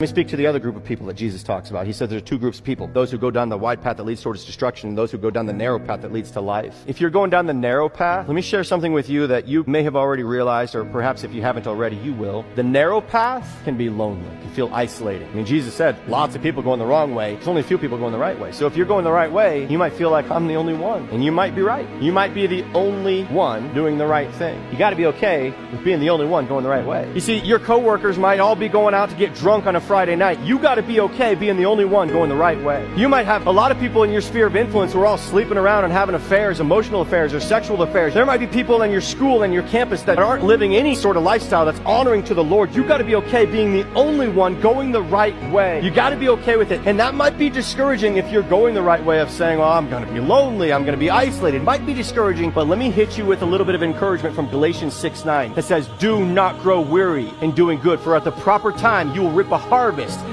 Let me speak to the other group of people that Jesus talks about. He says there's two groups of people. Those who go down the wide path that leads towards destruction, and those who go down the narrow path that leads to life. If you're going down the narrow path, let me share something with you that you may have already realized, or perhaps if you haven't already, you will. The narrow path can be lonely. It can feel isolating. I mean, Jesus said lots of people going the wrong way. There's only a few people going the right way. So if you're going the right way, you might feel like I'm the only one. And you might be right. You might be the only one doing the right thing. You got to be okay with being the only one going the right way. You see, your coworkers might all be going out to get drunk on a Friday night. You got to be okay being the only one going the right way. You might have a lot of people in your sphere of influence who are all sleeping around and having affairs, emotional affairs or sexual affairs. There might be people in your school and your campus that aren't living any sort of lifestyle that's honoring to the Lord. You got to be okay being the only one going the right way. You got to be okay with it. And that might be discouraging if you're going the right way of saying, well, I'm going to be lonely, I'm going to be isolated. It might be discouraging, but let me hit you with a little bit of encouragement from Galatians 6:9 that says, do not grow weary in doing good, for at the proper time you will reap a harvest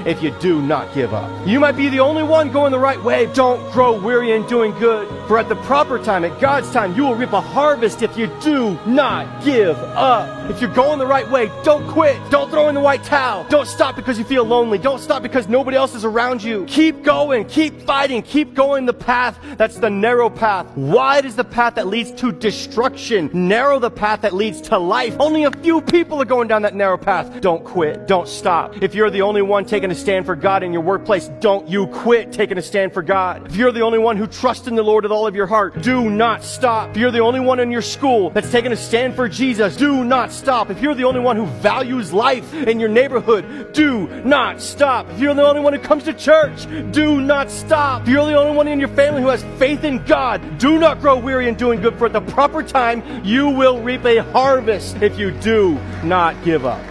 if you do not give up. You might be the only one going the right way. Don't grow weary in doing good, for at the proper time, at God's time, you will reap a harvest if you do not give up. If you're going the right way, don't quit. Don't throw in the white towel. Don't stop because you feel lonely. Don't stop because nobody else is around you. Keep going, keep fighting, keep going the path that's the narrow path. Wide is the path that leads to destruction. Narrow the path that leads to life. Only a few people are going down that narrow path. Don't quit. Don't stop. If you're the only one taking a stand for God in your workplace, don't you quit taking a stand for God. If you're the only one who trusts in the Lord with all of your heart, do not stop. If you're the only one in your school that's taking a stand for Jesus, do not stop. If you're the only one who values life in your neighborhood, do not stop. If you're the only one who comes to church, do not stop. If you're the only one in your family who has faith in God, do not grow weary in doing good, for at the proper time you will reap a harvest if you do not give up.